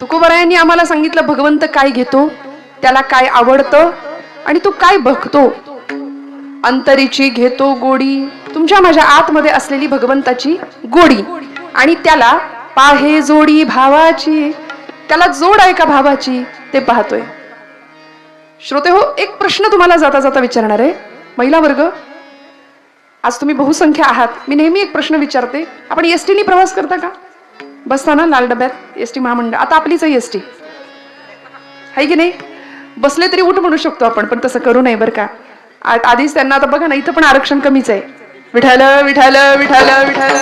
तुकोबरायांनी आम्हाला सांगितलं भगवंत काय घेतो, त्याला काय आवडतं आणि तो काय बघतो. अंतरीची घेतो गोडी, तुमच्या माझ्या आतमध्ये असलेली भगवंताची गोडी, आणि त्याला पाहे जोडी भावाची, त्याला जोड आहे का भावाची ते पाहतोय. श्रोते हो, एक प्रश्न तुम्हाला जाता जाता विचारणार आहे. महिला वर्ग, आज तुम्ही बहुसंख्य आहात. मी नेहमी एक प्रश्न विचारते, आपण एसटीने प्रवास करता का? बसता ना लाल डब्यात, एसटी महामंडळ. आता आपलीच आहे एसटी, आहे की नाही? बसले तरी उठ म्हणू शकतो आपण, पण तसं करू नये बरं का. आधीच त्यांना, आता बघा ना, इथं पण आरक्षण कमीच आहे. विठाल विठाल विठाल विठाल,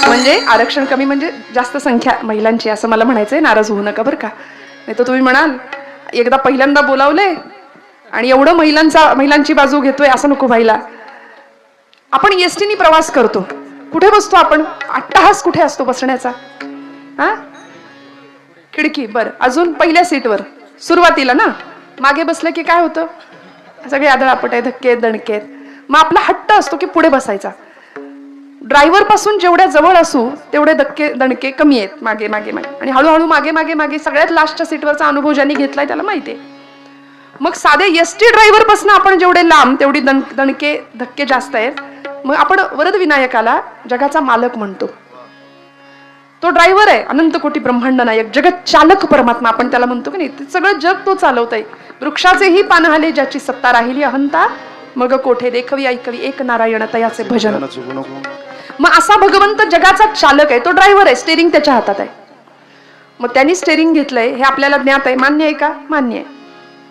म्हणजे आरक्षण कमी म्हणजे जास्त संख्या महिलांची, असं मला म्हणायचंय. नाराज होऊ नका बरं का, नाही तर तुम्ही म्हणाल एकदा पहिल्यांदा बोलावले आणि एवढं महिलांची बाजू घेतोय, असं नको व्हायला. आपण एसटीने प्रवास करतो, कुठे बसतो आपण? अट्टहास कुठे असतो बसण्याचा? हा, खिडकी. बर, अजून पहिल्या सीटवर सुरुवातीला ना. मागे बसलं की काय होतं? सगळे आदळापट आहे, धक्के दणके. मग आपला हट्ट असतो की पुढे बसायचा. ड्रायव्हर पासून जेवढ्या जवळ असू तेवढे धक्के दणके कमी आहेत, मागे मागे मागे. आणि हळूहळू मागे मागे मागे सगळ्यात लास्टच्या सीटवरचा अनुभव ज्यांनी घेतलाय त्याला माहितीये. मग साधे एसटी ड्रायव्हर पासून आपण जेवढे लांब तेवढी दणके धक्के जास्त आहेत. मग आपण वरद विनायकाला जगाचा मालक म्हणतो. तो ड्रायव्हर आहे, अनंत कोटी ब्रह्मांड नायक, जगत चालक परमात्मा आपण त्याला म्हणतो की नाही. सगळं जग तो चालवतोय. वृक्षाचेही पान हाले ज्याची सत्ता राहिली अहंता, मग कोठे देखवी ऐकवी एक नारायण तयाचे भजन. मग असा भगवंत जगाचा चालक आहे, तो ड्रायव्हर आहे, स्टेरिंग त्याच्या हातात आहे. मग त्यांनी स्टेरिंग घेतलंय हे आपल्याला ज्ञात आहे. मान्य आहे का? मान्य आहे.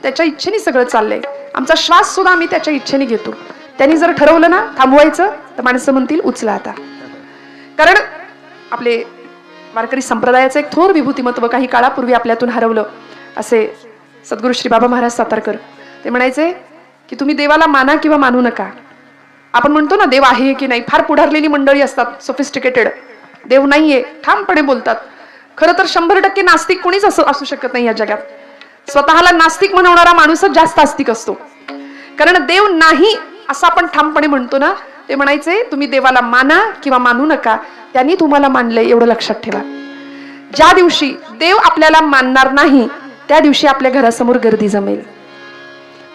त्याच्या इच्छेने सगळं चाललंय. आमचा श्वास सुद्धा आम्ही त्याच्या इच्छेने घेतो. त्यांनी जर ठरवलं ना थांबवायचं, तर माणसं म्हणतील उचला आता. कारण आपले वारकरी संप्रदायाचं एक थोर विभूतिमत्व काही काळापूर्वी आपल्यातून हरवलं. असे सद्गुरु श्री बाबा महाराज सातारकर ते म्हणायचे की तुम्ही देवाला माना किंवा मानू नका. आपण म्हणतो ना देव आहे की नाही, फार पुढारलेली मंडळी असतात, सोफिस्टिकेटेड. देव नाहीये ठामपणे बोलतात. खरं तर 100% नास्तिक कोणीच असू शकत नाही या जगात. स्वतःला नास्तिक म्हणवणारा माणूसच जास्त आस्तिक असतो. कारण देव नाही असं आपण ठामपणे म्हणतो ना. ते म्हणायचे तुम्ही देवाला माना किंवा मानू नका, त्यांनी तुम्हाला मानलंय एवढं लक्षात ठेवा. ज्या दिवशी देव आपल्याला मानणार नाही त्या दिवशी आपल्या घरासमोर गर्दी जमेल.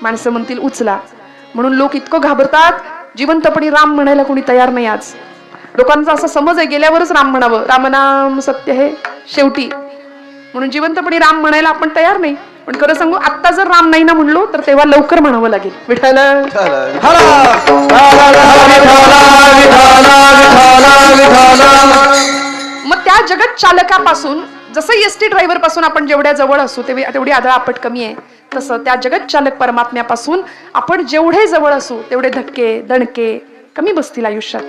माणसं म्हणतील उचला. म्हणून लोक इतकं घाबरतात, जिवंतपणी राम म्हणायला कोणी तयार नाही. आज लोकांचा असा समज आहे गेल्यावरच राम म्हणावं, रामनाम सत्य हे शेवटी, म्हणून जिवंतपणी राम म्हणायला आपण तयार नाही. पण खरं सांगू, आता जर राम नाही ना म्हणलो तर तेव्हा लवकर म्हणावं लागेल विठ्ठल. मग त्या जगत चालकापासून, जसं एसटी ड्रायव्हर पासून आपण जेवढ्या जवळ असू तेवढी आदळआपट कमी आहे, तसं त्या जगत चालक परमात्म्यापासून आपण जेवढे जवळ असू तेवढे धक्के दणके कमी बसतील आयुष्यात.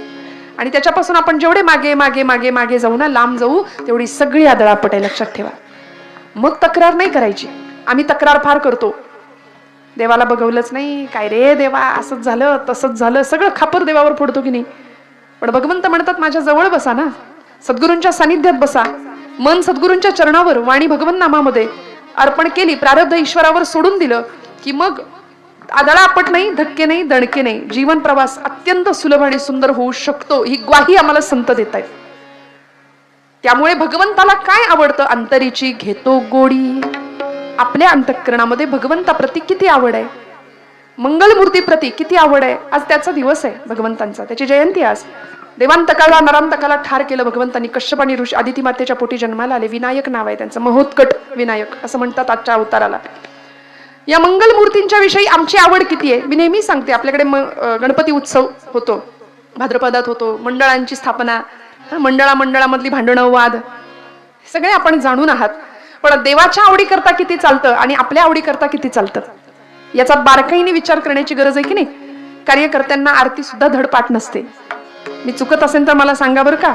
आणि त्याच्यापासून आपण जेवढे मागे मागे मागे मागे जाऊ ना, लांब जाऊ, तेवढी सगळी आदळआपट आहे, लक्षात ठेवा. मग तक्रार नाही करायची. आम्ही तक्रार फार करतो, देवाला बघवलंच नाही, काय रे देवा असंच झालं तसंच झालं, सगळं खापर देवावर फोडतो की नाही. पण भगवंत म्हणतात माझ्या जवळ बसा ना, सद्गुरूंच्या सानिध्यात बसा. मन सद्गुरूंच्या चरणावर, वाणी भगवंत नामामध्ये अर्पण केली, प्रारब्ध ईश्वरावर सोडून दिलं की मग आदळापट नाही, धक्के नाही, दणके नाही, जीवन प्रवास अत्यंत सुलभ आणि सुंदर होऊ शकतो. ही ग्वाही आम्हाला संत देत आहेत. त्यामुळे भगवंताला काय आवडतं? अंतरीची घेतो गोडी. आपल्या अंतःकरणामध्ये भगवंताप्रती किती आवड आहे, मंगलमूर्तीप्रती किती आवड आहे. आज त्याचा दिवस आहे भगवंतांचा, त्याची जयंती. आज देवांतकाला नरांतकाला ठार केलं भगवंतांनी. कश्यप आणि ऋषी आदिती मातेच्या पोटी जन्माला आले. विनायक नाव आहे त्यांचं, महोत्कट विनायक असं म्हणतात आजच्या अवताराला. या मंगलमूर्तींच्या विषयी आमची आवड किती आहे. मी नेहमी सांगते, आपल्याकडे गणपती उत्सव होतो, भाद्रपदात होतो, मंडळांची स्थापना, मंडळामधली भांडणं वाद सगळे आपण जाणून आहात. पण देवाच्या आवडी करता किती चालतं आणि आपल्या आवडी करता किती चालतं याचा बारकाईने विचार करण्याची गरज आहे की नाही. कार्यकर्त्यांना आरती सुद्धा धडपाठ नसते. मी चुकत असेल तर मला सांगा बरं का.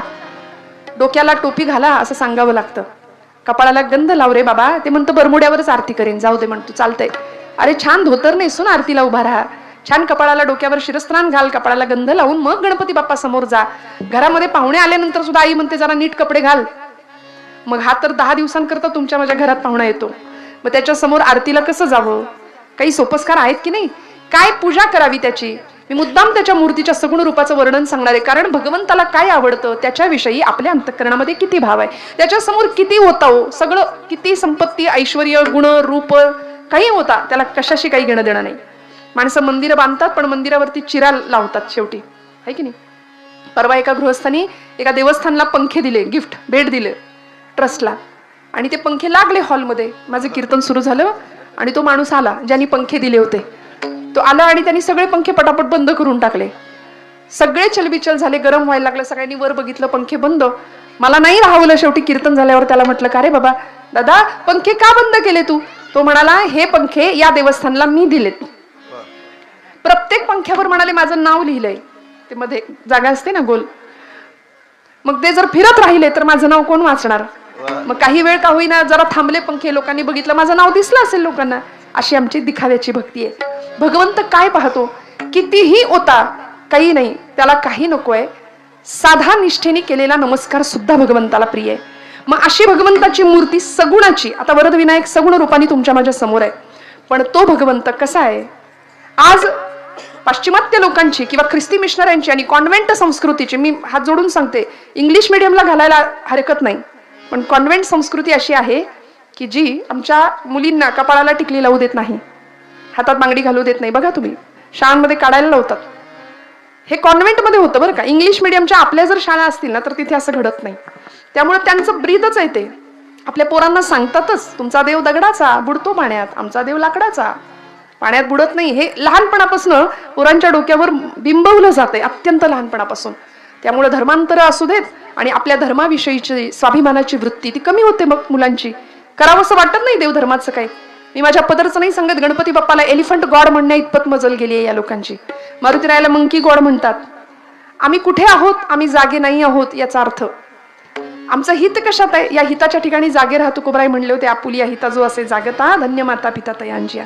डोक्याला टोपी घाला असं सांगावं लागतं, कपाळाला गंध लाव रे बाबा, ते म्हणतं बरमुड्यावरच आरती करेन, जाऊ दे म्हणतो, चालतंय. अरे छान धोतर नेसून आरतीला उभा राहा, छान कपाळाला डोक्यावर शिरस्त्राण घाल, कपाळाला गंध लावून मग गणपती बाप्पा समोर जा. घरामध्ये पाहुणे आल्यानंतर सुद्धा आई म्हणते जरा नीट कपडे घाल. मग हा तर 10 दिवसांकरता तुमच्या माझ्या घरात पाहुणा येतो, मग त्याच्या समोर आरतीला कसं जावं? काही सोपस्कार आहेत की नाही? काय पूजा करावी त्याची, मी मुद्दाम त्याच्या मूर्तीच्या सगुण रूपाचं वर्णन सांगणार आहे, कारण भगवंताला काय आवडतं त्याच्याविषयी आपल्या अंतःकरणामध्ये किती भाव आहे, त्याच्यासमोर किती होता हो, सगळं किती संपत्ती ऐश्वर्य गुण रूप काही होता, त्याला कशाशी काही घेणं देणं नाही. माणसं मंदिरं बांधतात पण मंदिरावरती चिरा लावतात शेवटी, आहे की नाही. परवा एका गृहस्थांनी एका देवस्थानला पंखे दिले, गिफ्ट भेट दिले ट्रस्टला, आणि ते पंखे लागले हॉलमध्ये. माझं कीर्तन सुरू झालं आणि तो माणूस आला ज्यांनी पंखे दिले होते, तो आला आणि त्यांनी सगळे पंखे पटापट बंद करून टाकले. सगळे चलबिचल झाले, गरम व्हायला लागलं, सगळ्यांनी वर बघितलं पंखे बंद. मला नाही राहवलं, शेवटी कीर्तन झाल्यावर त्याला म्हटलं, का रे बाबा दादा पंखे का बंद केले तू? तो म्हणाला, हे पंखे या देवस्थानला मी दिलेत. प्रत्येक पंख्यावर म्हणाले माझं नाव लिहिलंय, ते मध्ये जागा असते ना गोल, मग ते जर फिरत राहिले तर माझं नाव कोण वाचणार? मग काही वेळ का होईना जरा थांबले पंखे, लोकांनी बघितलं माझं नाव दिसलं असेल लोकांना. अशी आमची दिखाव्याची भक्ती आहे. भगवंत काय पाहतो? कितीही होता काही नाही, त्याला काही नकोय, साधा निष्ठेने केलेला नमस्कार सुद्धा भगवंताला प्रिय आहे. मग अशी भगवंताची मूर्ती सगुणाची, आता वरद विनायक सगुण रूपाने तुमच्या माझ्या समोर आहे, पण तो भगवंत कसा आहे? आज पाश्चिमात्य लोकांची किंवा ख्रिस्ती मिशनऱ्यांची आणि कॉन्व्हेंट संस्कृतीची, मी हात जोडून सांगते, इंग्लिश मिडियमला घालायला हरकत नाही, पण कॉन्व्हेंट संस्कृती अशी आहे की जी आमच्या मुलींना कपाळाला टिकली लावू देत नाही, हातात बांगडी घालू देत नाही. बघा तुम्ही, शाळांमध्ये काढायला लावतात. हे कॉन्व्हेंटमध्ये होतं बरं का. इंग्लिश मिडियमच्या आपल्या जर शाळा असतील ना तर तिथे असं घडत नाही. त्यामुळे त्यांचं ब्रीदच आहे ते. आपल्या पोरांना सांगतातच, तुमचा देव दगडाचा बुडतो पाण्यात, आमचा देव लाकडाचा पाण्यात बुडत नाही. हे लहानपणापासून पोरांच्या डोक्यावर बिंबवलं जाते, अत्यंत लहानपणापासून. त्यामुळे धर्मांतर असू देत आणि आपल्या धर्माविषयीची स्वाभिमानाची वृत्ती ती कमी होते. मग मुलांची करावंसं वाटत नाही देवधर्माचं काही. मी माझ्या पदरचं नाही सांगत, गणपती बाप्पाला एलिफंट गॉड म्हणण्या इतपत मजल गेली आहे या लोकांची. मारुतीरायाला मंकी गॉड म्हणतात. आम्ही कुठे आहोत? आम्ही जागे नाही आहोत याचा अर्थ. आमचं हित कशात आहे? या हिताच्या ठिकाणी जागे राहा. तुकोबराय म्हणले होते, आपुलिया हिता जो असे जागता धन्य माता पिता तयांजिया.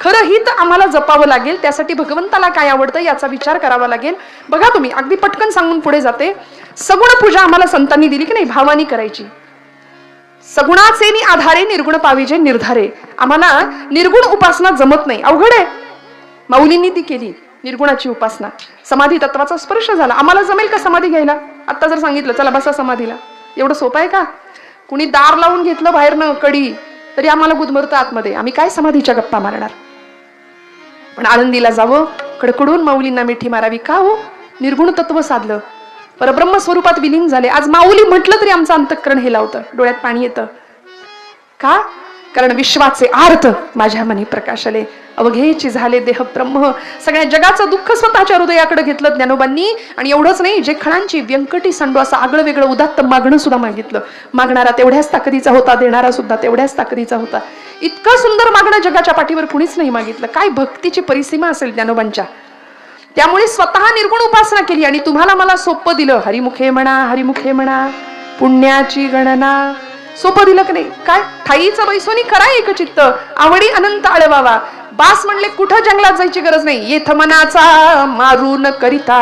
खरं हित आम्हाला जपावं लागेल. त्यासाठी भगवंताला काय आवडतं याचा विचार करावा लागेल. बघा तुम्ही, अगदी पटकन सांगून पुढे जाते. सगुण पूजा आम्हाला संतांनी दिली की नाही, भावानी करायची. सगुणाचे आधारे निर्गुण पाविजे निर्धारे. आम्हाला निर्गुण उपासना जमत नाही, अवघड आहे. माऊलींनी ती केली निर्गुणाची उपासना. समाधी तत्वाचा स्पर्श झाला. आम्हाला जमेल का समाधी घ्यायला? आता जर सांगितलं चला बसा समाधीला, एवढं सोपं आहे का? कुणी दार लावून घेतलं बाहेरनं कडी तरी आम्हाला गुदमरतं आतमध्ये. आम्ही काय समाधीच्या गप्पा मारणार? पण आळंदीला जावं, कडकडून माऊलींना मिठी मारावी. का हो? निर्गुण तत्व साधलं, परब्रह्म स्वरूपात विलीन झाले. आज माऊली म्हटलं तरी आमचं अंतःकरण हे लावतं, डोळ्यात पाणी येतं. का? कारण विश्वाचे आर्त माझ्या मनी प्रकाशले, अवघेची झाले देह ब्रह्म. सगळ्या जगाचं दुःख स्वतःच्या हृदयाकडे घेतलं ज्ञानोबांनी. आणि एवढंच नाही, जे खणांची व्यंकटी सांडू असं आगळं वेगळं उदात्त मागणं सुद्धा मागितलं. मागणारा तेवढ्याच ताकदीचा होता, देणारा सुद्धा तेवढ्याच ताकदीचा होता. इतकं सुंदर मागणं जगाच्या पाठीवर कुणीच नाही मागितलं. काय भक्तीची परिसीमा असेल ज्ञानोबांच्या. त्यामुळे स्वतः निर्गुण उपासना केली आणि तुम्हाला मला सोपं दिलं. हरिमुखे म्हणा, हरिमुखे म्हणा, पुण्याची गणना. सोपं दिलं की नाही? काय ठाईचं बैसोनी करा एक चित्त, आवडी अनंत आळवावा. बास म्हणले, कुठं जंगलात जायची गरज नाही. येथ मनाचा मारू न करिता,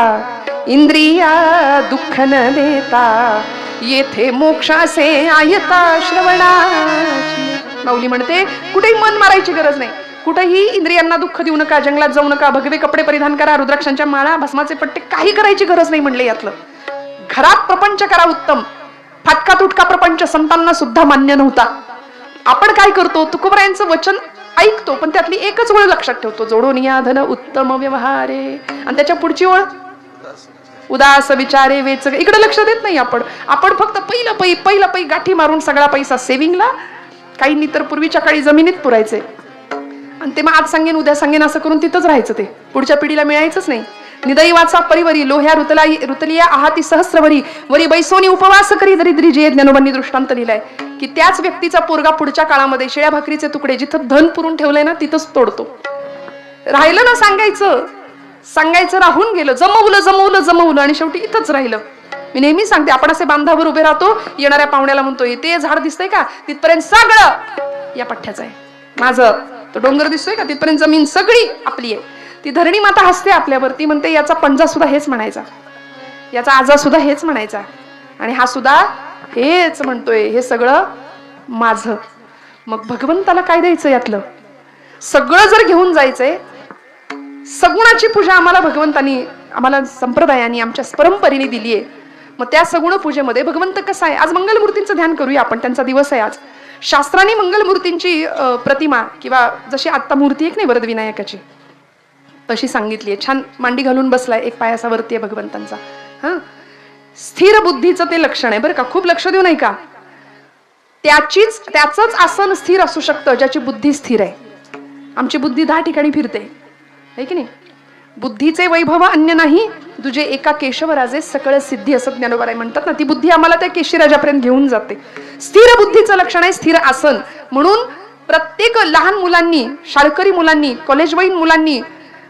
इंद्रिया दुःख न देता, येथे मोक्षासे आयता श्रवणाची. माऊली म्हणते, कुठेही मन मारायची गरज नाही, कुठेही इंद्रियांना दुःख देऊ नका, जंगलात जाऊ नका, भगवे कपडे परिधान करा, रुद्राक्षांच्या माळा, भस्माचे पट्टे, काही करायची गरज नाही म्हणले. यातलं घरात प्रपंच करा उत्तम. फाटका तुटका प्रपंच संतांना सुद्धा मान्य नव्हता. आपण काय करतो? तुकोबरायांचं वचन ऐकतो पण त्यातली एकच ओळ लक्षात ठेवतो, जोडून या धन उत्तम व्यवहारे. आणि त्याच्या पुढची ओळ उदास विचारे वेच. इकडे लक्ष देत नाही आपण. आपण फक्त पहिलं पै गाठी मारून सगळा पैसा सेव्हिंगला, काहींनी तर पूर्वीच्या काळी जमिनीत पुरायचे. आणि ते मग आज सांगेन उद्या सांगेन असं करून तिथंच राहायचं. ते पुढच्या पिढीला मिळायचंच नाही. निदैवाचा परिवरी लोह्या रुतलिया आहाती सहस्रवरी, वरी बैसोनी उपवास करी दरिद्री. जे ज्ञानोबांनी दृष्टांत लिहिलाय की त्याच व्यक्तीचा पोरगा पुढच्या काळामध्ये शेळ्या भाकरीचे तुकडे जिथं धन पुरून ठेवलंय ना तिथंच तोडतो. राहिलं ना सांगायचं राहून गेलं, जमवलं आणि शेवटी इथंच राहिलं. मी नेहमी सांगते, आपण असे बांधावर उभे राहतो, येणाऱ्या पाहुण्याला म्हणतो, ते झाड दिसतंय का? तिथपर्यंत सगळं या पठ्ठ्याचं आहे माझं. तो डोंगर दिसतोय का? तिथपर्यंत जमीन सगळी आपली आहे. ती धरणी माता हसते आपल्यावरती, म्हणते याचा पंजा सुद्धा हेच म्हणायचा, याचा आजा सुद्धा हेच म्हणायचा, आणि हा सुद्धा हेच म्हणतोय, हे सगळं माझं. मग भगवंताला काय द्यायचं? यातलं सगळं जर घेऊन जायचंय सगुणाची पूजा आम्हाला भगवंतानी, आम्हाला संप्रदायाने, आमच्या परंपरेने दिली आहे. मग त्या सगुण पूजेमध्ये भगवंत कसा आहे, आज मंगलमूर्तींचं ध्यान करूया आपण, त्यांचा दिवस आहे आज. शास्त्राने मंगलमूर्तींची प्रतिमा किंवा जशी आत्ता मूर्ती एक नाही वरदविनायकाची तशी सांगितली आहे. छान मांडी घालून बसलाय, एक पायासा वरती आहे भगवंतांचा. हा, स्थिर बुद्धीचं ते लक्षण आहे बरं का, खूप लक्ष देऊ नाही का. त्याच आसन स्थिर असू शकतं ज्याची बुद्धी स्थिर आहे. आमची बुद्धी 10 ठिकाणी फिरते है की नाही. बुद्धीचे वैभव अन्य नाही, तुझे एका केशवराजे सकळ सिद्धी, असं ज्ञानोबा म्हणतात ना. ती बुद्धी आम्हाला त्या केशवराजापर्यंत घेऊन जाते. स्थिर बुद्धीचं लक्षण आहे स्थिर आसन. म्हणून प्रत्येक लहान मुलांनी, शाळकरी मुलांनी, कॉलेजवयीन मुलांनी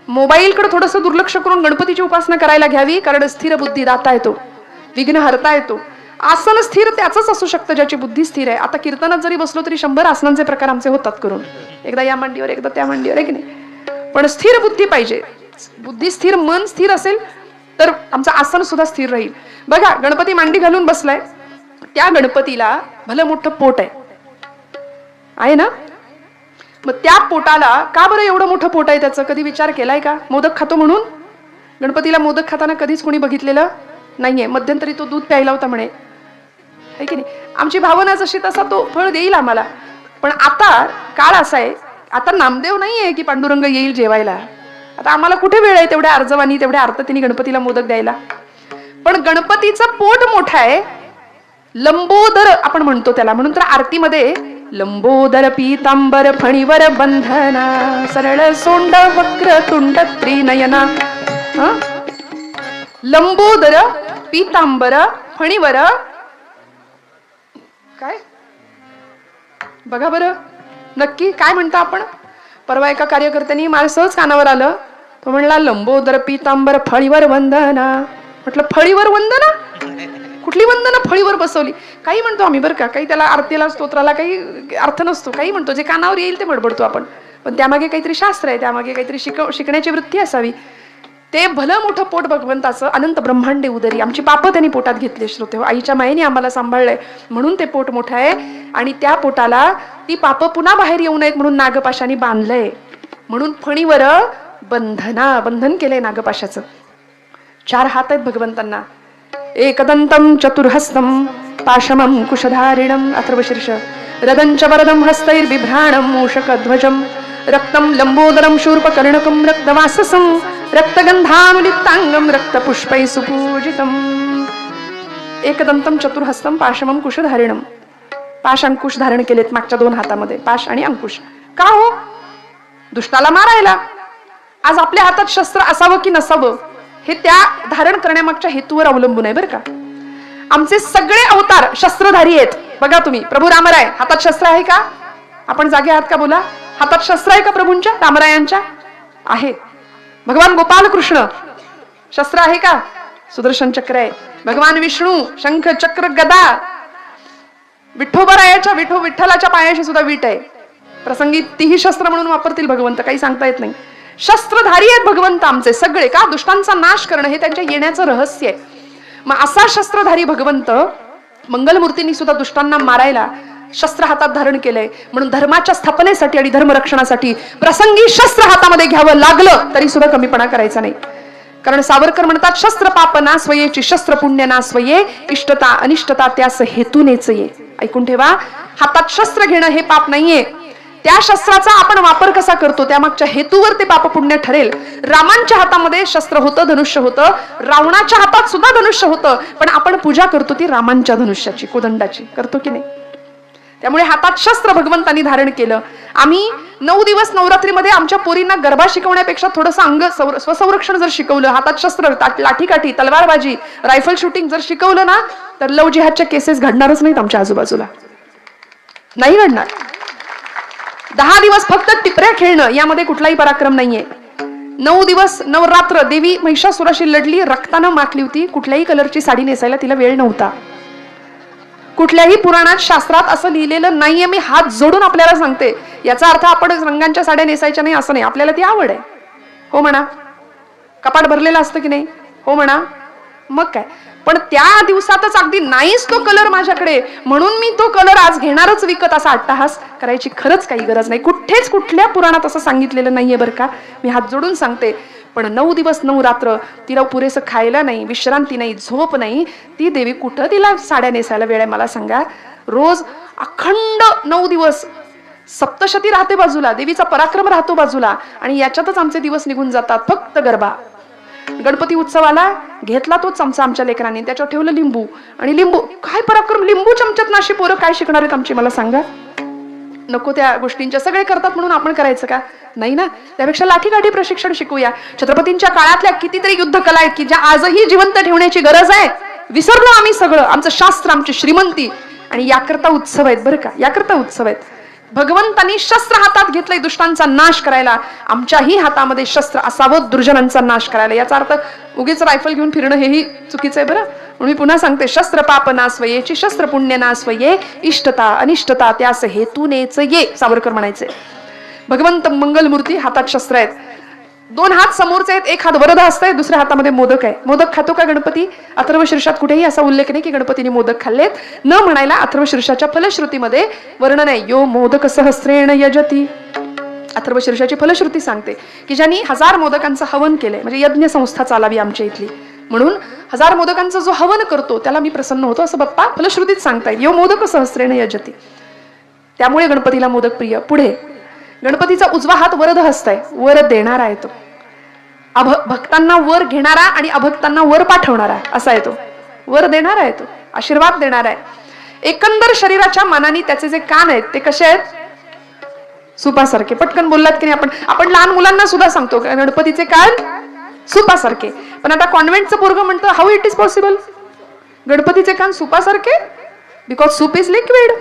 मोबाईलकडे थोडंसं दुर्लक्ष करून गणपतीची उपासना करायला घ्यावी, कारण स्थिर बुद्धी दाता येतो, विघ्न हरता येतो. आसन स्थिर त्याच असू शकतं ज्याची बुद्धी स्थिर आहे. आता कीर्तनात जरी बसलो तरी 100 आसनांचे प्रकार आमचे होतात करून, एकदा या मांडीवर एकदा त्या मांडीवर, आहे की नाही. पण स्थिर बुद्धी पाहिजे. बुद्धी स्थिर, मन स्थिर असेल तर आमचं आसन सुद्धा स्थिर राहील. बघा, गणपती मांडी घालून बसलाय, त्या गणपतीला भलं मोठं पोट आहे ना. मग त्या पोटाला का बरं एवढं मोठं पोट आहे त्याचं, कधी विचार केलाय का. मोदक खातो म्हणून गणपतीला मोदक खाताना कधीच कोणी बघितलेलं नाहीये. मध्यंतरी तो दूध प्यायला होता म्हणे, है की नाही. आमची भावना जशी तसा तो फळ देईल आम्हाला. पण आता काळ असा आहे, आता नामदेव नाहीये की पांडुरंग येईल जेवायला. आता आम्हाला कुठे वेळ आहे तेवढ्या अर्जवानी, तेवढ्या आर्ततेने गणपतीला मोदक द्यायला. पण गणपतीचं पोट मोठं आहे, लंबोदर आपण म्हणतो त्याला. म्हणून तर आरतीमध्ये लंबोदर पीतांबर फणीवर बंधना, सरळ सोंड वक्र तुंड त्रिनयना. लंबोदर पीतांबर फणीवर, काय बघा बरं नक्की काय म्हणता आपण. परवा एका कार्यकर्त्यांनी मला सहज कानावर आलं, तो म्हणला लंबोदर पीतांबर फळीवर वंदना. म्हटलं फळीवर वंदना, कुठली वंदना फळीवर बसवली. काही म्हणतो आम्ही बरं का, काही त्याला आरतीला स्तोत्राला काही अर्थ नसतो, काही म्हणतो जे कानावर येईल ते बडबडतो आपण. पण त्यामागे काहीतरी शास्त्र आहे, त्यामागे काहीतरी शिकण्याची वृत्ती असावी. ते भलं मोठं पोट भगवंताचं, अनंत ब्रह्मांडे उदरी. आमची पापं त्यांनी पोटात घेतले श्रोते, आईच्या मायेने आम्हाला सांभाळलंय म्हणून ते पोट मोठं आहे. आणि त्या पोटाला ती पापं पुन्हा बाहेर येऊ नयेत म्हणून नागपाशाने बांधलंय. म्हणून फणीवर बंधना, बंधन केलंय नागपाशाचं. 4 हात आहेत भगवंतांना. एकदंतम चतुर्हस्तम पाशमं कुशधारिणम, अथर्वशीर्ष. रदंच वरदं हस्तैर्बिभ्राणं मूषकध्वजं, रक्तं लंबोदरं शूर्पकर्णकं रक्तवाससं, रक्तगंधानुलिप्तांगं रक्तपुष्पैः सुपूजितम्. एकदंतम चतुर्हस्तम पाशमं कुशधारिणम. पाश अंकुश धारण केलेत मागच्या 2 हातामध्ये, पाश आणि अंकुश. का हो, दुष्टाला मारायला. आज आपल्या हातात शस्त्र असावं की नसावं हे त्या धारण करण्यामागच्या हेतूवर अवलंबून आहे बरं का. आमचे सगळे अवतार शस्त्रधारी आहेत. बघा तुम्ही, प्रभू रामराय हातात शस्त्र आहे का. आपण जागे आहात का, बोला. हातात शस्त्र आहे का प्रभूंच्या, रामरायांच्या आहे. भगवान गोपाल कृष्ण शस्त्र आहे का, सुदर्शन चक्र आहे. भगवान विष्णू शंख चक्र गदा. विठ्ठोबरायाच्या विठ्ठलाच्या पायाशी सुद्धा वीट आहे. प्रसंगी तीही शस्त्र म्हणून वापरतील भगवंत, काही सांगता येत नाही. शस्त्रधारी आहेत भगवंत आमचे सगळे. का, दुष्टांचा नाश करणं हे त्यांच्या येण्याचं रहस्य आहे. मग असा शस्त्रधारी भगवंत मंगलमूर्तींनी सुद्धा दुष्टांना मारायला शस्त्र हातात धारण केलंय. म्हणून धर्माच्या स्थापनेसाठी आणि धर्मरक्षणासाठी प्रसंगी शस्त्र हातामध्ये घ्यावं लागलं तरी सुद्धा कमीपणा करायचा नाही. कारण सावरकर म्हणतात, शस्त्र पाप ना स्वयेची, शस्त्र पुण्य ना स्वये, इष्टता अनिष्टता त्यास हेतूनेच ये. ऐकून ठेवा, हातात शस्त्र घेणं हे पाप नाहीये. त्या शस्त्राचा आपण वापर कसा करतो त्यामागच्या हेतूवर ते पाप पुण्य ठरेल. रामांच्या हातामध्ये शस्त्र होतं, धनुष्य होतं. रावणाच्या हातात सुद्धा धनुष्य होतं, पण आपण पूजा करतो ती रामांच्या धनुष्याची, कोदंडाची करतो की नाही. त्यामुळे हातात शस्त्र भगवंतांनी धारण केलं. आम्ही 9 दिवस नवरात्रीमध्ये आमच्या पोरींना गरबा शिकवण्यापेक्षा थोडंसं अंग स्वसंरक्षण जर शिकवलं, हातात शस्त्र, लाठीकाठी, तलवारबाजी, रायफल शूटिंग जर शिकवलं ना, तर लव जिहादच्या केसेस घडणारच नाहीत आमच्या आजूबाजूला, नाही घडणार. 10 दिवस फक्त टिपऱ्या खेळणं यामध्ये कुठलाही पराक्रम नाहीये. 9 दिवस नवरात्र देवी महिषासुराशी लढली, रक्तानं माखली होती. कुठल्याही कलरची साडी नेसायला तिला वेळ नव्हता. कुठल्याही पुराणात शास्त्रात असं लिहिलेलं नाहीये. मी हात जोडून आपल्याला सांगते. याचा अर्थ आपण रंगांच्या साड्या नेसायच्या नाही असं नाही. आपल्याला ती आवड आहे, हो म्हणा. कपाट भरलेलं असतं की नाही, हो म्हणा. मग काय, पण त्या दिवसातच अगदी नाहीच तो कलर माझ्याकडे, म्हणून मी तो कलर आज घेणारच विकत, असा अट्टहास करायची खरंच काही गरज नाही. कुठेच कुठल्या पुराणात असं सांगितलेलं नाहीये बरं का, मी हात जोडून सांगते. पण 9 दिवस 9 रात्र तिला पुरेसं खायला नाही, विश्रांती नाही, झोप नाही. ती देवी कुठं तिला साड्या नेसायला वेळ आहे मला सांगा? रोज अखंड 9 दिवस सप्तशती राहते बाजूला, देवीचा पराक्रम राहतो बाजूला, आणि याच्यातच आमचे दिवस निघून जातात. फक्त गरबा. गणपती उत्सवाला घेतला तोच चमचा आमच्या लेकरांनी, त्याच्यावर ठेवलं लिंबू, आणि लिंबू काय पराक्रम, लिंबू चमच्यात नाशी पोरं काय शिकणार आहेत आमची मला सांगा? नको त्या गोष्टींच्या सगळे करतात म्हणून आपण करायचं का? नाही ना. त्यापेक्षा लाठीकाठी प्रशिक्षण शिकूया. छत्रपतींच्या काळातल्या कितीतरी युद्ध कला आहेत की ज्या आजही जिवंत ठेवण्याची गरज आहे. विसरलो आम्ही सगळं, आमचं शास्त्र, आमची श्रीमंती, आणि याकरता उत्सव आहेत बरं का, याकरता उत्सव आहेत. भगवंतांनी शस्त्र हातात घेतलंय दुष्टांचा नाश करायला, आमच्याही हातामध्ये शस्त्र असावं दुर्जनांचा नाश करायला. याचा अर्थ उगीच रायफल घेऊन फिरणं हेही चुकीचं आहे बरं. म्हणून मी पुन्हा सांगते, शस्त्र पाप नासवयेची, शस्त्र पुण्य नासवये, इष्टता अनिष्टता त्यास हेतूनेच ये, सावरकर म्हणायचे. भगवंत मंगलमूर्ती, हातात शस्त्र आहेत, 2 हात समोरचे आहेत, 1 हात वरद हस्त आहे, दुसऱ्या हातामध्ये मोदक आहे. मोदक खातो का गणपती? अथर्वशीर्षात कुठेही असा उल्लेख नाही की गणपतीने मोदक खाल्लेत. न म्हणायला अथर्वशीर्षाच्या फलश्रुतीमध्ये वर्णन आहे, यो मोदक सहस्रेण यजती. अथर्वशीर्षाची फलश्रुती सांगते की ज्यांनी 1000 मोदकांचं हवन केलंय, म्हणजे यज्ञ संस्था चालावी आमच्या इथली, म्हणून 1000 मोदकांचं जो हवन करतो त्याला मी प्रसन्न होतो, असं बाप्पा फलश्रुतीत सांगताय. यो मोदक सहस्रेण यजती. त्यामुळे गणपतीला मोदक प्रिय. पुढे गणपतीचा उजवा हात वरद हस्त आहे, वर देणारा आहे तो. भक्तांना वर घेणारा आणि अभक्तांना वर पाठवणारा असा आहे तो. वर देणारा आहे तो, आशीर्वाद देणारा आहे. एकंदर शरीराच्या मानाने त्याचे जे कान आहेत ते कसे आहेत? सुपासारखे. पटकन बोललात की नाही? आपण लहान मुलांना सुद्धा सांगतो गणपतीचे कान सुपासारखे. पण आता कॉन्व्हेंटचं पोरगं म्हणतं, हाऊ इट इज पॉसिबल? गणपतीचे कान सुपासारखे? Because soup is liquid.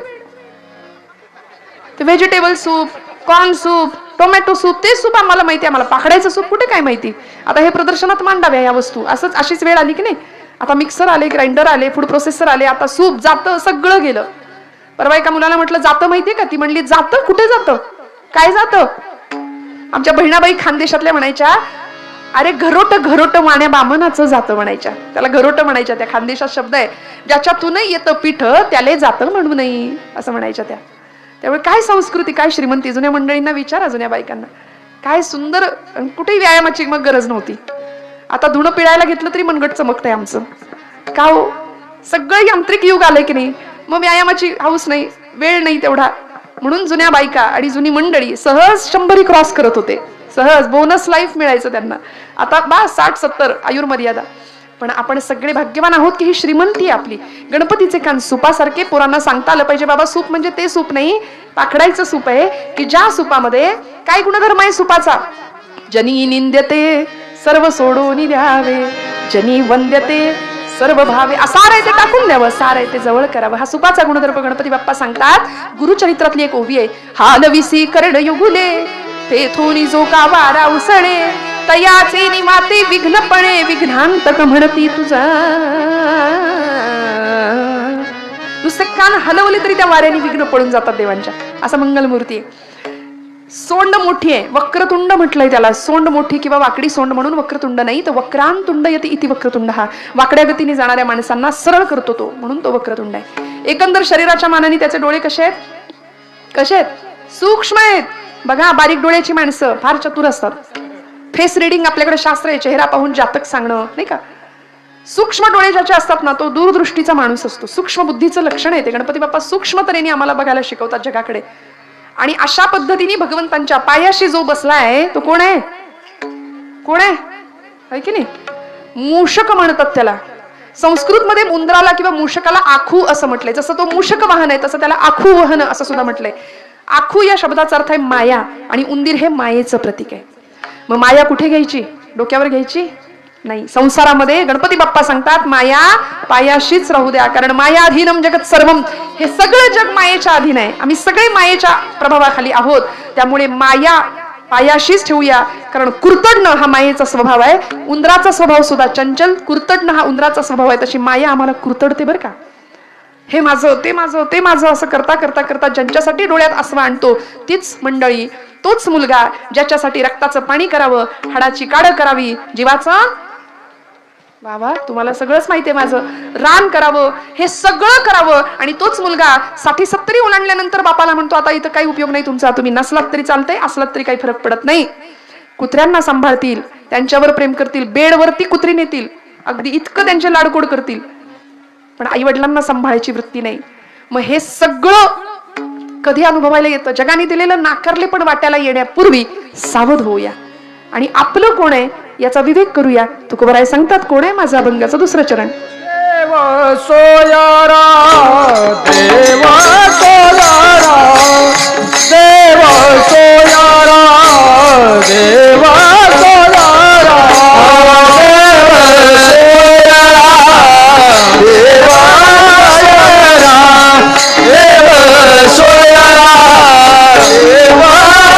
Vegetable soup, corn soup, tomato soup, ते सूप आम्हाला माहिती, आम्हाला पाकड्याचं सूप कुठे काय माहिती? आता हे प्रदर्शनात मांडाव्या या वस्तू. अशीच वेळ आली की नाही? आता मिक्सर आले, ग्राइंडर आले, फूड प्रोसेसर आले, आता सूप जातं, सगळं गेलं. परवा एका मुलाला म्हटलं जातं माहितीये का? ती म्हणली जातं? कुठे जातं? काय जातं? आमच्या बहिणाबाई खानदेशातल्या म्हणायच्या, अरे घरोट घरोट माण्या बामनाचं जातं म्हणायच्या. त्याला घरोट म्हणायच्या. त्या खानदेशात शब्द आहे, ज्याच्यातून येतं पीठ त्याले जातं म्हणू नये, असं म्हणायच्या त्या. त्यामुळे काय संस्कृती, काय श्रीमंती. जुन्या मंडळींना विचारा, जुन्या बायकांना, काय सुंदर. कुठेही व्यायामाची मग गरज नव्हती. आता धुणं पिळायला घेतलं तरी मनगट चमकतंय आमचं. का हो? सगळं यांत्रिक युग आलंय की नाही? मग व्यायामाची हाऊस नाही, वेळ नाही तेवढा. म्हणून जुन्या बायका आणि जुनी मंडळी सहज 100 क्रॉस करत होते, सहज बोनस लाईफ मिळायचं त्यांना. आता 60-70 आयुर्मर्यादा. पण आपण सगळे भाग्यवान आहोत की ही श्रीमंती आपली. गणपतीचे कान सुपासारखे. पोरांना सांगता आलं पाहिजे, बाबा सूप म्हणजे ते सूप नाही, पाकडायचं सूप आहे की ज्या सुपामध्ये काय गुणधर्म आहे सुपाचा? जनी निंद्यते सर्व सोडून द्यावे, जनी वंद्यते सर्व भावे. सार आहे ते टाकून द्यावं, सार आहे ते जवळ करावं. हा सुपाचा गुणधर्म गणपती बाप्पा सांगतात. गुरुचरित्रातली एक ओवी आहे, हालविसी कर्ण युगुले तेथून जो का वारा उसळे, तयाचे निमाते विघ्नपणे विघ्नांतक म्हणती तुझा. नुसते कान हलवले तरी त्या वाऱ्याने विघ्न पळून जातात देवांच्या. असा मंगलमूर्ती आहे. सोंड मोठी आहे, वक्रतुंड म्हटलंय त्याला. सोंड मोठी किंवा वाकडी सोंड म्हणून वक्रतुंड नाही, तर वक्रांतुंड यती इति वक्रतुंड. हा वाकड्या गतीने जाणाऱ्या माणसांना सरळ करतो तो, म्हणून तो वक्रतुंड आहे. एकंदर शरीराच्या मानाने त्याचे डोळे कसे आहेत? कसे आहेत? सूक्ष्म आहेत. बघा, बारीक डोळ्याची माणसं फार चतुर असतात. फेस रिडिंग आपल्याकडे शास्त्र आहे, चेहरा पाहून जातक सांगणं, नाही का? सूक्ष्म डोळे ज्याचे असतात ना, तो दूरदृष्टीचा माणूस असतो. सूक्ष्म बुद्धीचं लक्षण आहे ते. गणपती बाप्पा सूक्ष्म तऱ्हेने आम्हाला बघायला शिकवतात जगाकडे. आणि अशा पद्धतीने भगवंतांच्या पायाशी जो बसलाय तो कोण आहे? कोण आहे की नाही? मूषक म्हणतात त्याला. संस्कृत मध्ये उंदराला किंवा मूषकाला आखू असं म्हटलंय. जसं तो मूषक वाहन आहे तसं त्याला आखू वाहन असं सुद्धा म्हटलंय. आखू या शब्दाचा अर्थ आहे माया, आणि उंदीर हे मायेचं प्रतीक आहे. मग माया कुठे घ्यायची? डोक्यावर घ्यायची नाही. संसारामध्ये गणपती बाप्पा सांगतात माया पायाशीच राहू द्या, कारण माया अधीनम जगत सर्वम. हे सगळं जग मायेच्या अधीन आहे. आम्ही सगळे मायेच्या प्रभावाखाली आहोत. त्यामुळे माया पायाशीच ठेवूया, कारण कुरतडणं हा मायेचा स्वभाव आहे. उंदराचा स्वभाव सुद्धा चंचल, कुरतडणं हा उंदराचा स्वभाव आहे. तशी माया आम्हाला कुरतडते बरं का. हे माझं, ते माझं, ते माझं असं करता करता करता ज्यांच्यासाठी डोळ्यात आसवा आणतो तीच मंडळी, तोच मुलगा ज्याच्यासाठी रक्ताचं पाणी करावं, हाडाची काढ करावी, जीवाचा बाबा तुम्हाला सगळंच माहिती आहे माझं. रान करावं, हे सगळं करावं, आणि तोच मुलगा 60-70 ओलांडल्यानंतर बापाला म्हणतो आता इथं काही उपयोग नाही तुमचा, तुम्ही नसलात तरी चालतंय, असलात तरी काही फरक पडत नाही. कुत्र्यांना सांभाळतील, त्यांच्यावर प्रेम करतील, बेडवरती कुत्री नेतील, अगदी इतकं त्यांचे लाडकोड करतील, पण आई वडिलांना सांभाळायची वृत्ती नाही. मग हे सगळं कधी अनुभवायला येतं? जगाने दिलेलं नाकारले पण वाट्याला येण्यापूर्वी सावध होऊया आणि आपलं कोण आहे याचा विवेक करूया. तुकोबराय सांगतात, कोण आहे माझा अभंगाचं दुसरं चरण. देव सोयारा देव सोयारा देव सोयारा देव सोयारा देव सोयारा देव सोयारा देव सोयारा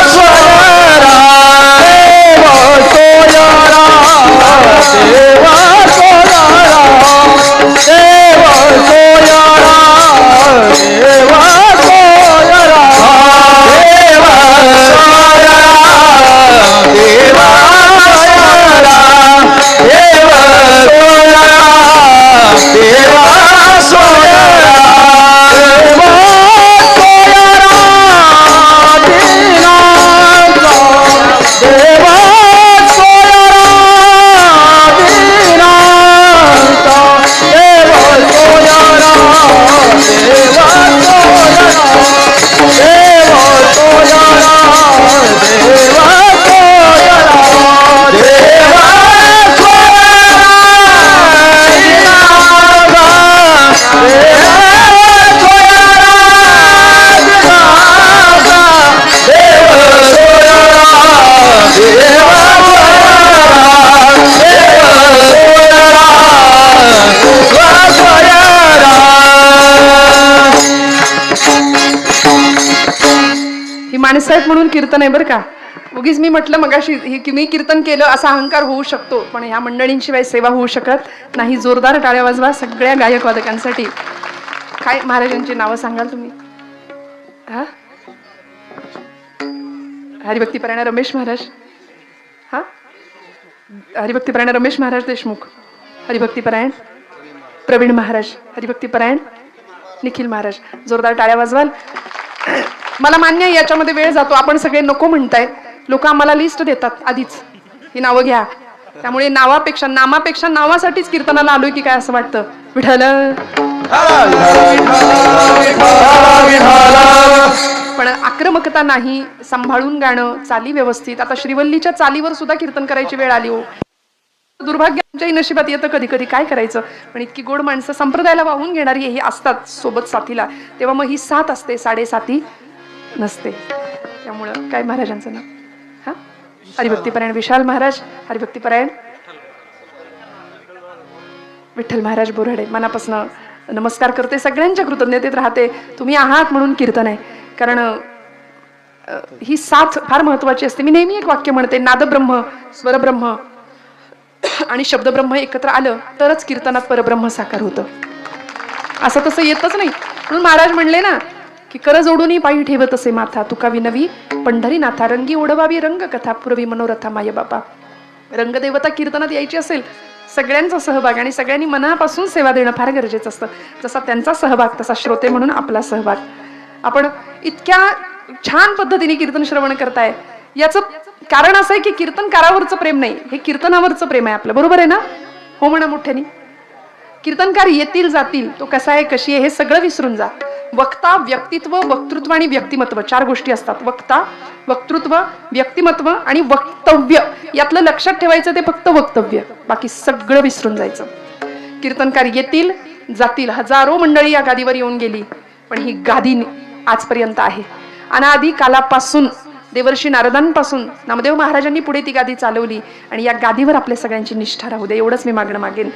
माणसाहेब म्हणून कीर्तन आहे बरं का. उगीच मी म्हटलं मगाशी की मी कीर्तन केलं असा अहंकार होऊ शकतो, पण ह्या मंडळींशिवाय सेवा होऊ शकत नाही. जोरदार टाळ्या वाजवा सगळ्या गायक वादकांसाठी. काय महाराजांची नावं सांगाल तुम्ही? हा, हरिभक्तीपरायण रमेश महाराज, हा हरिभक्तीपरायण रमेश महाराज देशमुख, हरिभक्तीपरायण प्रवीण महाराज, हरिभक्तीपरायण निखिल महाराज. जोरदार टाळ्या वाजवाल. मला मान्य आहे याच्यामध्ये वेळ जातो, आपण सगळे नको म्हणताय. लोक आम्हाला लिस्ट देतात आधीच, ही नावं घ्या. त्यामुळे नामापेक्षा नावासाठीच कीर्तनाला आलोय की काय असं वाटतं. विठ्ठल पण आक्रमकता नाही, सांभाळून गाणं, चाली व्यवस्थित. आता श्रीवल्लीच्या चालीवर सुद्धा कीर्तन करायची वेळ आली हो. दुर्भाग्य आमच्याही नशिबात येतं कधी कधी, काय करायचं. पण इतकी गोड माणसं संप्रदायाला वाहून घेणारी हे असतात सोबत साथीला, तेव्हा मग ही साथ असते, साडेसाती नसते. त्यामुळं काय महाराजांचं नाव, हा हरिभक्तीपरायण विशाल महाराज, हरिभक्तीपरायण विठ्ठल महाराज बोराडे. मनापासून नमस्कार करते, सगळ्यांच्या कृतज्ञतेत राहते. तुम्ही आहात म्हणून कीर्तन आहे. कारण ही साथ फार महत्वाची असते. मी नेहमी एक वाक्य म्हणते, नादब्रह्म, स्वरब्रह्म आणि शब्दब्रह्म एकत्र आलं तरच कीर्तनात परब्रह्म साकार होतं. असं तसं येतच नाही. म्हणून महाराज म्हणले ना की कर जोडून पायी ठेवत असे माथा, तुका विनवी पंढरीनाथा, रंगी ओढवावी रंग कथा, पुरवी मनोरथा माय बापा. रंगदेवता कीर्तनात यायची असेल, सगळ्यांचा सहभाग आणि सगळ्यांनी मनापासून सेवा देणं फार गरजेचं असतं. जसा त्यांचा सहभाग तसा श्रोते म्हणून आपला सहभाग. आपण इतक्या छान पद्धतीने कीर्तन श्रवण करताय, याचं कारण असं आहे की कीर्तनकारावरचं प्रेम नाही, हे कीर्तनावरचं प्रेम आहे आपलं. बरोबर आहे ना? हो म्हणा मोठ्यानी. कीर्तनकार येतील जातील, तो कसा आहे कशी आहे हे सगळं विसरून जा. वक्ता, व्यक्तित्व, वक्तृत्व आणि व्यक्तिमत्व, 4 गोष्टी असतात. वक्ता, वक्तृत्व, व्यक्तिमत्व आणि वक्तव्य. यातलं लक्षात ठेवायचं ते फक्त वक्तव्य, बाकी सगळं विसरून जायचं. कीर्तनकार येतील जातील, हजारो मंडळी या गादीवर येऊन गेली, पण ही गादी आजपर्यंत आहे. अनादी कालापासून, देवर्षी नारदांपासून नामदेव महाराजांनी पुढे ती गादी चालवली, आणि या गादीवर आपल्या सगळ्यांची निष्ठा राहू दे, एवढंच मी मागणं मागेन.